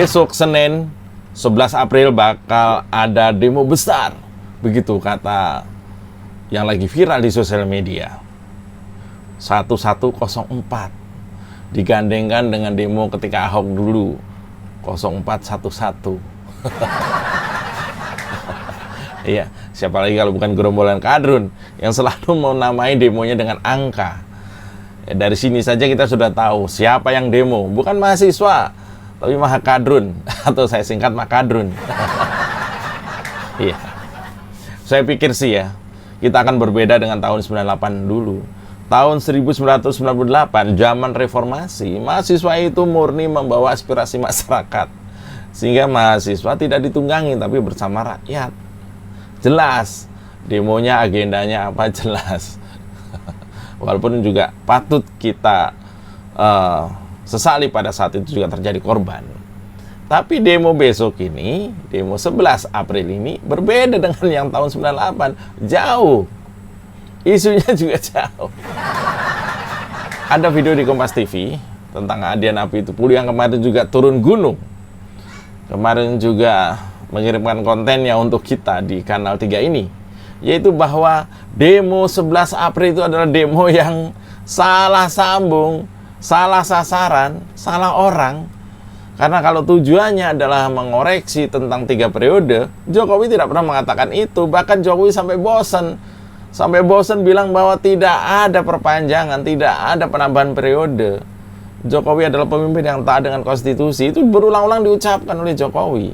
besok Senin 11 April bakal ada demo besar. Begitu kata yang lagi viral di sosial media. 1104 digandengkan dengan demo ketika Ahok dulu 0411. Iya, siapa lagi kalau bukan gerombolan kadrun yang selalu menamai demonya dengan angka. Dari sini saja kita sudah tahu siapa yang demo, bukan mahasiswa, tapi Mahakadrun atau saya singkat Makadrun. Iya. Saya pikir sih ya, kita akan berbeda dengan tahun 98 dulu. Tahun 1998, zaman reformasi, mahasiswa itu murni membawa aspirasi masyarakat. Sehingga mahasiswa tidak ditunggangi, tapi bersama rakyat. Jelas, demonya, agendanya apa jelas. Walaupun juga patut kita sesali pada saat itu juga terjadi korban. Tapi demo besok ini, demo 11 April ini berbeda dengan yang tahun 98. Jauh. Isunya juga jauh. Ada video di Kompas TV tentang Adian Apitupulu yang kemarin juga turun gunung. Kemarin juga mengirimkan kontennya untuk kita di Kanal 3 ini. Yaitu bahwa demo 11 April itu adalah demo yang salah sambung, salah sasaran, salah orang. Karena kalau tujuannya adalah mengoreksi tentang 3 periode, Jokowi tidak pernah mengatakan itu. Bahkan Jokowi sampai bosan bilang bahwa tidak ada perpanjangan, tidak ada penambahan periode. Jokowi adalah pemimpin yang taat dengan konstitusi. Itu berulang-ulang diucapkan oleh Jokowi.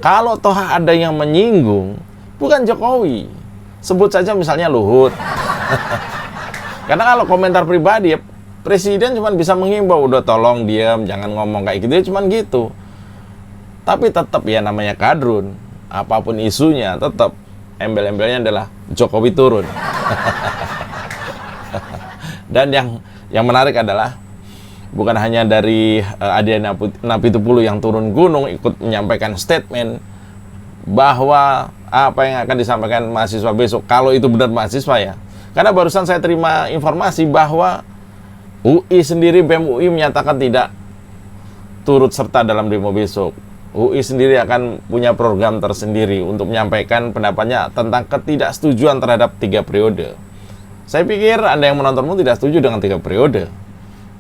Kalau toh ada yang menyinggung, bukan Jokowi, sebut saja misalnya Luhut. Karena kalau komentar pribadi ya, Presiden cuma bisa mengimbau, udah tolong diam, jangan ngomong kayak gitu, ya cuman gitu. Tapi tetap ya namanya kadrun, apapun isunya, tetap embel-embelnya adalah Jokowi turun. Dan yang menarik adalah bukan hanya dari Adian Apitupulu yang turun gunung ikut menyampaikan statement bahwa apa yang akan disampaikan mahasiswa besok, kalau itu benar mahasiswa ya. Karena barusan saya terima informasi bahwa UI sendiri, BEM UI menyatakan tidak turut serta dalam demo besok. UI sendiri akan punya program tersendiri untuk menyampaikan pendapatnya tentang ketidaksetujuan terhadap 3 periode. Saya pikir Anda yang menontonmu tidak setuju dengan 3 periode.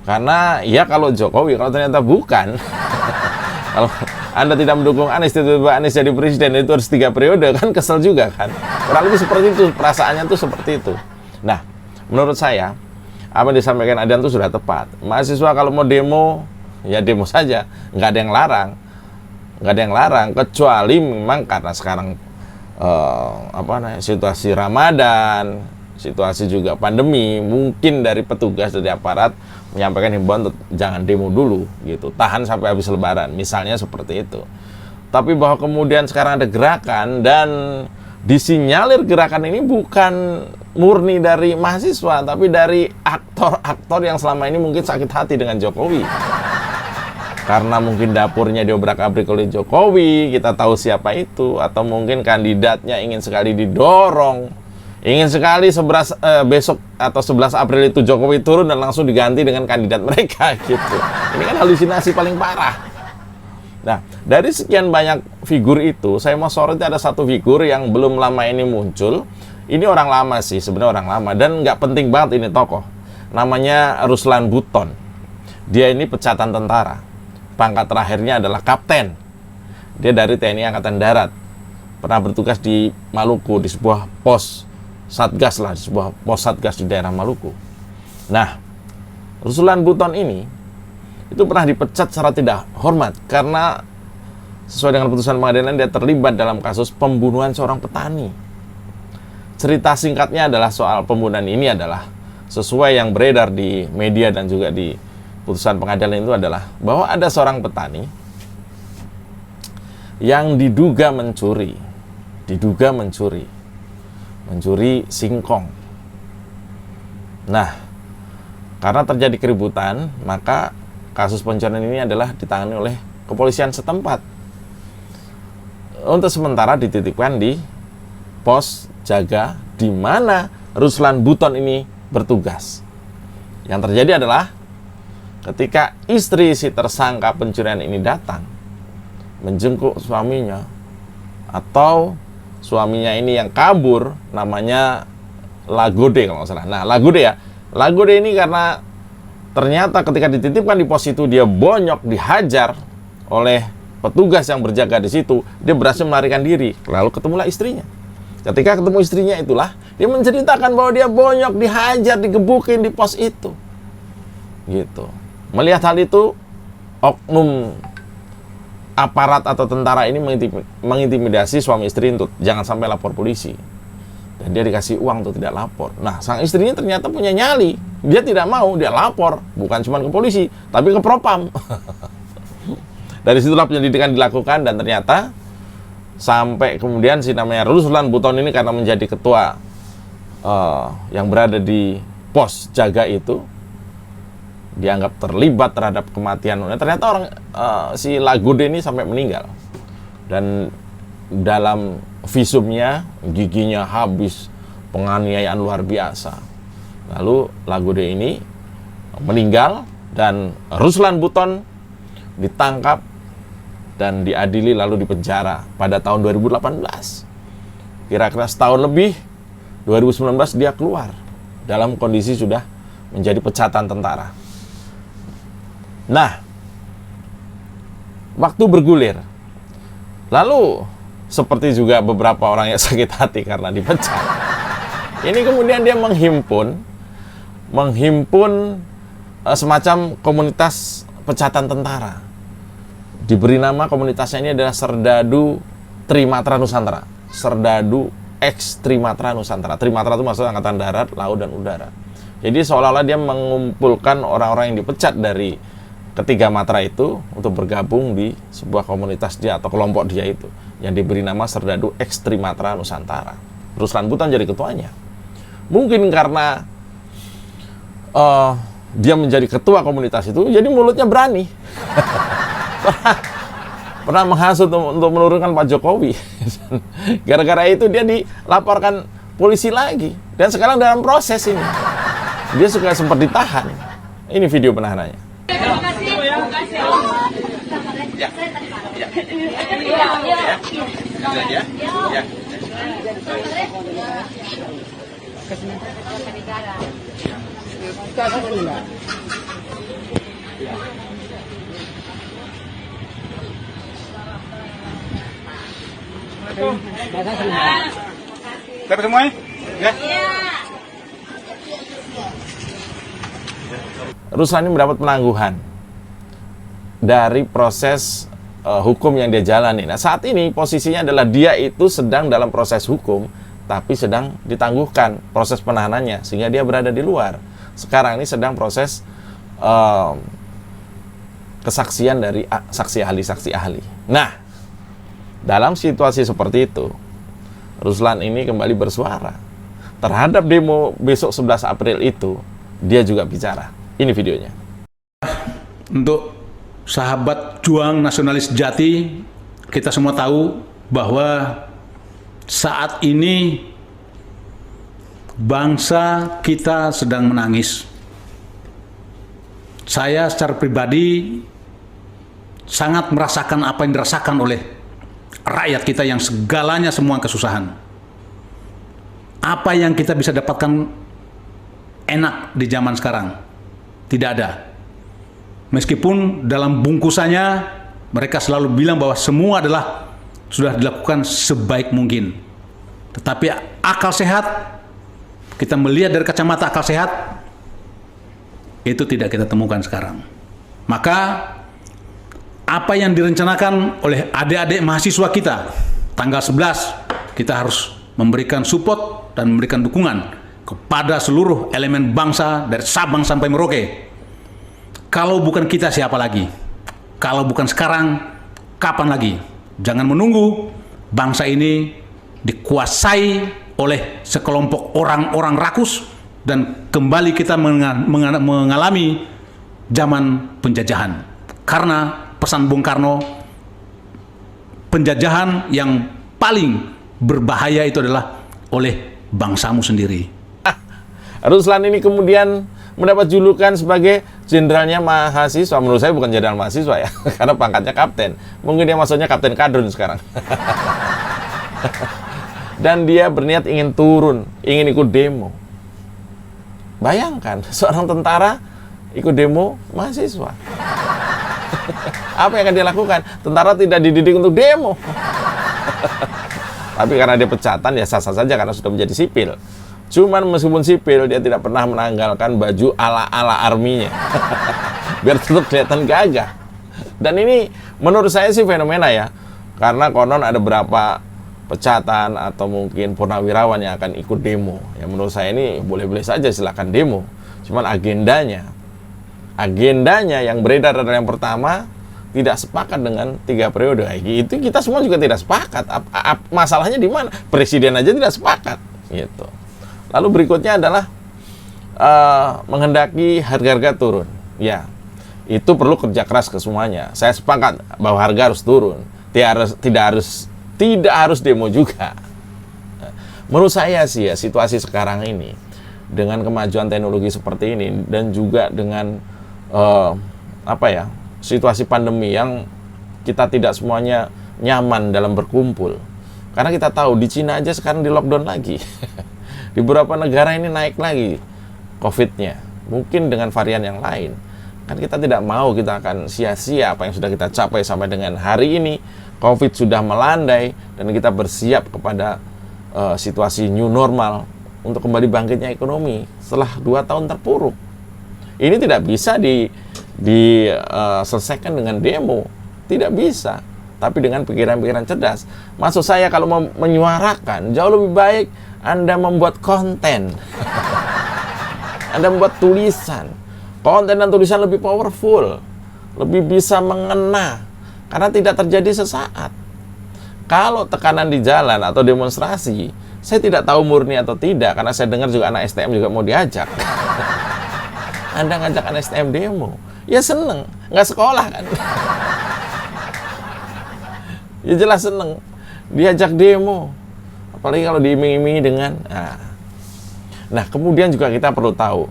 Karena ya kalau Jokowi, kalau ternyata bukan, kalau Anda tidak mendukung Anies, tiba-tiba Anies jadi presiden, itu harus 3 periode, kan kesel juga kan. Kurang lebih seperti itu, perasaannya tuh seperti itu. Nah, menurut saya, apa yang disampaikan Adian itu sudah tepat. Mahasiswa kalau mau demo, ya demo saja. Nggak ada yang larang. Nggak ada yang larang. Kecuali memang karena sekarang situasi Ramadan, situasi juga pandemi, mungkin dari petugas, dari aparat menyampaikan himbauan jangan demo dulu, gitu. Tahan sampai habis Lebaran, misalnya seperti itu. Tapi bahwa kemudian sekarang ada gerakan dan disinyalir gerakan ini bukan murni dari mahasiswa, tapi dari aktor-aktor yang selama ini mungkin sakit hati dengan Jokowi. Karena mungkin dapurnya diobrak-abrik oleh Jokowi, kita tahu siapa itu, atau mungkin kandidatnya ingin sekali didorong, ingin sekali besok atau 11 April itu Jokowi turun dan langsung diganti dengan kandidat mereka gitu. Ini kan halusinasi paling parah. Nah, dari sekian banyak figur itu, saya mau soroti ada satu figur yang belum lama ini muncul. Ini orang lama sih, sebenarnya orang lama, dan nggak penting banget ini tokoh. Namanya Ruslan Buton. Dia ini pecatan tentara. Pangkat terakhirnya adalah kapten. Dia dari TNI Angkatan Darat. Pernah bertugas di Maluku, di sebuah pos satgas lah, di sebuah pos satgas di daerah Maluku. Nah, Ruslan Buton ini itu pernah dipecat secara tidak hormat karena sesuai dengan putusan pengadilan dia terlibat dalam kasus pembunuhan seorang petani. Cerita singkatnya adalah soal pembunuhan ini adalah sesuai yang beredar di media dan juga di putusan pengadilan itu adalah bahwa ada seorang petani yang diduga mencuri singkong. Nah, karena terjadi keributan, maka kasus pencurian ini adalah ditangani oleh kepolisian setempat. Untuk sementara dititipkan di pos jaga di mana Ruslan Buton ini bertugas. Yang terjadi adalah ketika istri si tersangka pencurian ini datang, menjenguk suaminya, atau suaminya ini yang kabur, namanya Lagode kalau nggak salah. Nah, Lagode ya, Lagode ini karena ternyata ketika dititipkan di pos itu dia bonyok, dihajar oleh petugas yang berjaga di situ, dia berhasil melarikan diri. Lalu ketemulah istrinya. Ketika ketemu istrinya itulah dia menceritakan bahwa dia bonyok, dihajar, digebukin di pos itu. Gitu. Melihat hal itu, oknum aparat atau tentara ini mengintimidasi suami istri untuk jangan sampai lapor polisi. Dan dia dikasih uang untuk tidak lapor. Nah, sang istrinya ternyata punya nyali. Dia tidak mau, dia lapor. Bukan cuma ke polisi, tapi ke Propam. Dari situlah penyelidikan dilakukan dan ternyata sampai kemudian si namanya Ruslan Buton ini karena menjadi ketua yang berada di pos jaga itu, dianggap terlibat terhadap kematian. Ternyata orang si Lagode ini sampai meninggal. Dan dalam visumnya giginya habis, penganiayaan luar biasa. Lalu Lagode ini meninggal dan Ruslan Buton ditangkap dan diadili lalu dipenjara pada tahun 2018. Kira-kira setahun lebih, 2019 dia keluar dalam kondisi sudah menjadi pecatan tentara. Nah, waktu bergulir. Lalu, seperti juga beberapa orang yang sakit hati karena dipecat. Ini kemudian dia menghimpun semacam komunitas pecatan tentara. Diberi nama komunitasnya ini adalah Serdadu Trimatra Nusantara. Serdadu X Trimatra Nusantara. Trimatra itu maksudnya angkatan darat, laut, dan udara. Jadi seolah-olah dia mengumpulkan orang-orang yang dipecat dari ketiga matra itu untuk bergabung di sebuah komunitas dia atau kelompok dia itu yang diberi nama Serdadu X Trimatra Nusantara. Ruslan Buton jadi ketuanya. Mungkin karena dia menjadi ketua komunitas itu, jadi mulutnya berani. Pernah menghasut untuk menurunkan Pak Jokowi. Gara-gara itu dia dilaporkan polisi lagi. Dan sekarang dalam proses ini. Dia juga sempat ditahan. Ini video penahanannya. Terima kasih. Terima kasih. Ya. Dapat semuanya? Ya. Ruslan ini mendapat penangguhan dari proses hukum yang dia jalani. Nah, saat ini posisinya adalah dia itu sedang dalam proses hukum, tapi sedang ditangguhkan proses penahanannya, sehingga dia berada di luar. Sekarang ini sedang proses kesaksian dari saksi ahli. Nah, dalam situasi seperti itu, Ruslan ini kembali bersuara. Terhadap demo besok 11 April itu, dia juga bicara. Ini videonya. Untuk sahabat juang nasionalis sejati, kita semua tahu bahwa saat ini bangsa kita sedang menangis. Saya secara pribadi sangat merasakan apa yang dirasakan oleh rakyat kita yang segalanya semua kesusahan. Apa yang kita bisa dapatkan enak di zaman sekarang? Tidak ada. Meskipun dalam bungkusannya mereka selalu bilang bahwa semua adalah sudah dilakukan sebaik mungkin. Tetapi akal sehat, kita melihat dari kacamata akal sehat, itu tidak kita temukan sekarang. Maka apa yang direncanakan oleh adik-adik mahasiswa kita tanggal 11, kita harus memberikan support dan memberikan dukungan kepada seluruh elemen bangsa dari Sabang sampai Merauke. Kalau bukan kita, siapa lagi? Kalau bukan sekarang, kapan lagi? Jangan menunggu bangsa ini dikuasai oleh sekelompok orang-orang rakus dan kembali kita mengalami zaman penjajahan. Karena pesan Bung Karno, penjajahan yang paling berbahaya itu adalah oleh bangsamu sendiri. Ruslan ini kemudian mendapat julukan sebagai jenderalnya mahasiswa. Menurut saya bukan jenderal mahasiswa ya, karena pangkatnya kapten. Mungkin dia maksudnya kapten kadrun sekarang. Dan dia berniat ingin turun, ingin ikut demo. Bayangkan, seorang tentara ikut demo mahasiswa. Apa yang akan dia lakukan? Tentara tidak dididik untuk demo. Tapi karena dia pecatan, ya sah-sah saja karena sudah menjadi sipil. Cuman meskipun sipil, dia tidak pernah menanggalkan baju ala-ala arminya. Biar tetap kelihatan gagah. Dan ini menurut saya sih fenomena ya. Karena konon ada berapa pecatan atau mungkin purnawirawan yang akan ikut demo. Ya menurut saya ini boleh-boleh saja silakan demo. Cuman agendanya yang beredar adalah yang pertama, tidak sepakat dengan 3 periode. Itu kita semua juga tidak sepakat. Masalahnya di mana? Presiden aja tidak sepakat. Gitu. Lalu berikutnya adalah menghendaki harga-harga turun. Ya, itu perlu kerja keras ke semuanya. Saya sepakat bahwa harga harus turun. Tidak harus demo juga. Menurut saya sih ya, situasi sekarang ini dengan kemajuan teknologi seperti ini dan juga dengan situasi pandemi yang kita tidak semuanya nyaman dalam berkumpul. Karena kita tahu di Cina aja sekarang di lockdown lagi. Di beberapa negara ini naik lagi COVID-nya. Mungkin dengan varian yang lain. Kan kita tidak mau kita akan sia-sia apa yang sudah kita capai sampai dengan hari ini. COVID sudah melandai dan kita bersiap kepada situasi new normal untuk kembali bangkitnya ekonomi setelah 2 tahun terpuruk. Ini tidak bisa diselesaikan dengan demo. Tidak bisa. Tapi dengan pikiran-pikiran cerdas. Maksud saya kalau mau menyuarakan, jauh lebih baik Anda membuat konten. Anda membuat tulisan. Konten dan tulisan lebih powerful. Lebih bisa mengena. Karena tidak terjadi sesaat. Kalau tekanan di jalan atau demonstrasi, saya tidak tahu murni atau tidak. Karena saya dengar juga anak STM juga mau diajak. Anda ngajak anak STM demo. Ya seneng. Nggak sekolah kan. Ya jelas seneng. Diajak demo. Apalagi kalau diiming-imingi dengan... Nah, kemudian juga kita perlu tahu.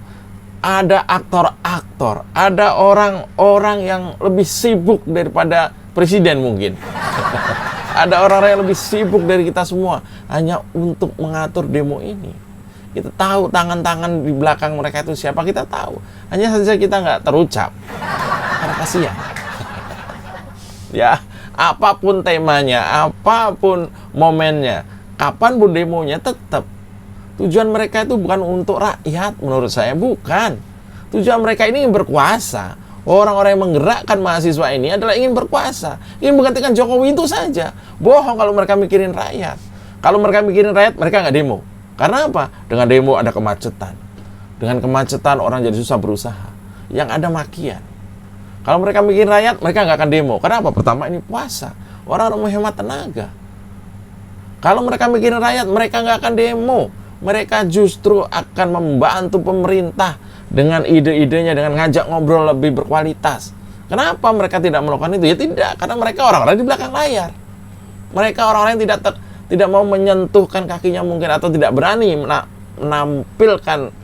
Ada aktor-aktor. Ada orang-orang yang lebih sibuk daripada presiden mungkin. Ada orang-orang yang lebih sibuk dari kita semua. Hanya untuk mengatur demo ini. Kita tahu tangan-tangan di belakang mereka itu siapa, kita tahu. Hanya saja kita nggak terucap. Karena kasihan. Ya, apapun temanya, apapun momennya, kapanpun demonya, tetap tujuan mereka itu bukan untuk rakyat, menurut saya bukan. Tujuan mereka ini ingin berkuasa. Orang-orang yang menggerakkan mahasiswa ini adalah ingin berkuasa, ingin menggantikan Jokowi itu saja. Bohong kalau mereka mikirin rakyat. Kalau mereka mikirin rakyat, mereka nggak demo. Karena apa? Dengan demo ada kemacetan. Dengan kemacetan orang jadi susah berusaha. Yang ada makian. Kalau mereka mikirin rakyat, mereka nggak akan demo. Kenapa? Pertama ini puasa. Orang mau hemat tenaga. Kalau mereka mikirin rakyat, mereka nggak akan demo. Mereka justru akan membantu pemerintah dengan ide-idenya, dengan ngajak ngobrol lebih berkualitas. Kenapa mereka tidak melakukan itu? Ya tidak, karena mereka orang-orang di belakang layar. Mereka orang-orang yang tidak mau menyentuhkan kakinya mungkin, atau tidak berani menampilkan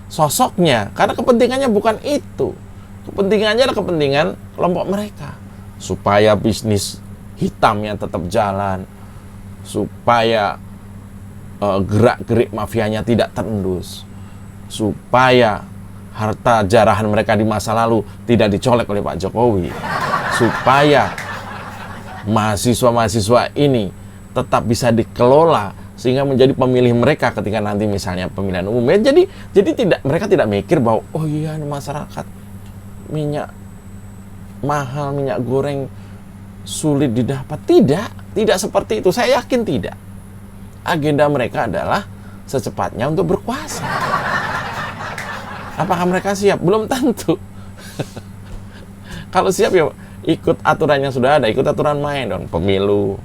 sosoknya. Karena kepentingannya bukan itu. Kepentingannya adalah kepentingan kelompok mereka. Supaya bisnis hitamnya tetap jalan. Supaya gerak-gerik mafianya tidak terendus, supaya harta jarahan mereka di masa lalu tidak dicolek oleh Pak Jokowi, supaya mahasiswa-mahasiswa ini tetap bisa dikelola sehingga menjadi pemilih mereka ketika nanti misalnya pemilihan umum. Jadi mereka tidak mikir bahwa oh iya masyarakat minyak mahal, minyak goreng sulit didapat. Tidak seperti itu. Saya yakin tidak. Agenda mereka adalah secepatnya untuk berkuasa. Apakah mereka siap? Belum tentu. Kalau siap ya ikut aturan yang sudah ada, ikut aturan main dong, pemilu,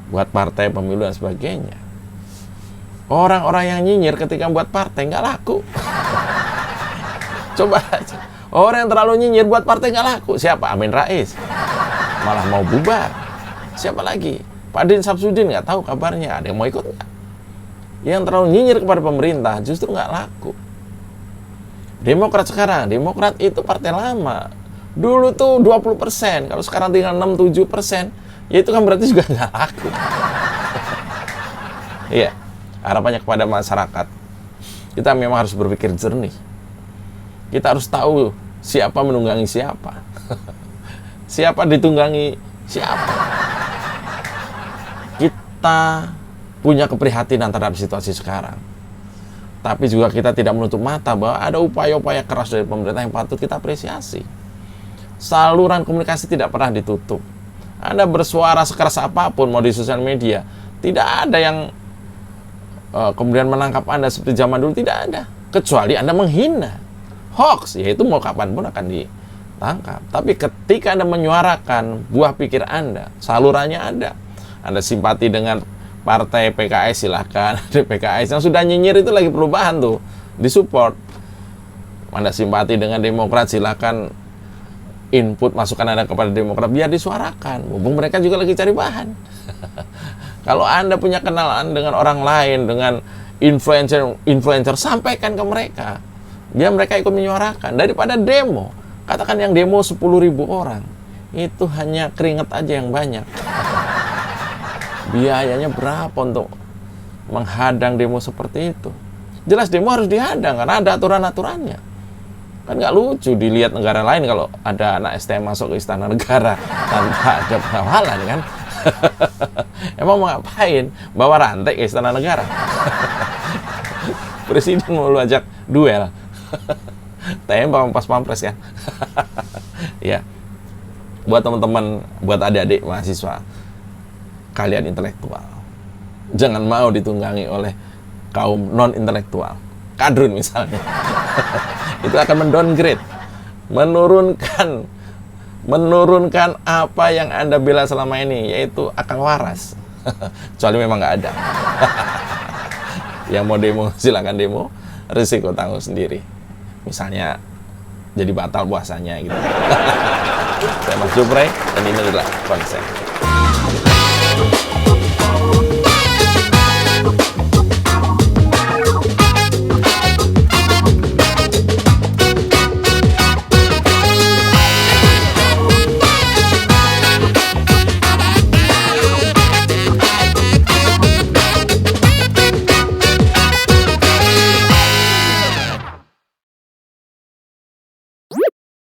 buat partai, pemilu dan sebagainya. Orang-orang yang nyinyir ketika buat partai nggak laku. Coba aja. Orang yang terlalu nyinyir buat partai nggak laku. Siapa? Amin Rais. Malah mau bubar. Siapa lagi? Pak Din Samsudin nggak tahu kabarnya. Ada yang mau ikut nggak? Yang terlalu nyinyir kepada pemerintah justru nggak laku. Demokrat sekarang, Demokrat itu partai lama. Dulu tuh 20%, kalau sekarang tinggal 6-7%, ya itu kan berarti juga nggak laku. Iya, harapannya kepada masyarakat, kita memang harus berpikir jernih. Kita harus tahu siapa menunggangi siapa. Siapa ditunggangi siapa. Kita punya keprihatinan terhadap situasi sekarang. Tapi juga kita tidak menutup mata bahwa ada upaya-upaya keras dari pemerintah yang patut kita apresiasi. Saluran komunikasi tidak pernah ditutup. Anda bersuara sekeras apapun, mau di sosial media, tidak ada yang kemudian menangkap Anda seperti zaman dulu, tidak ada. Kecuali Anda menghina. Hoax, yaitu mau kapanpun akan ditangkap. Tapi ketika Anda menyuarakan buah pikir Anda, salurannya ada. Anda simpati dengan partai PKS, silahkan. Ada PKS yang sudah nyinyir itu lagi perubahan tuh, disupport. Anda simpati dengan Demokrat, silahkan input masukan Anda kepada Demokrat, biar disuarakan. Mumpung mereka juga lagi cari bahan. Kalau Anda punya kenalan dengan orang lain, dengan influencer, sampaikan ke mereka. Biar mereka ikut menyuarakan. Daripada demo. Katakan yang demo 10.000 orang. Itu hanya keringat aja yang banyak. Biayanya berapa untuk menghadang demo seperti itu? Jelas demo harus dihadang, karena ada aturan-aturannya. Kan nggak lucu dilihat negara lain kalau ada anak STM masuk ke istana negara tanpa ada pengawalan, kan? Emang mau ngapain? Bawa rantai ke istana negara? Presiden mau lu ajak duel. Tembak pas pampres, kan? Ya. Buat teman-teman, buat adik-adik mahasiswa, kalian intelektual. Jangan mau ditunggangi oleh kaum non-intelektual. Kadrun misalnya. Itu akan mendowngrade, menurunkan apa yang Anda bela selama ini, yaitu akal waras. Kecuali memang nggak ada. Yang mau demo, silakan demo, risiko tanggung sendiri. Misalnya jadi batal puasanya gitu. Saya Mas Jupray, dan ini adalah Konsep.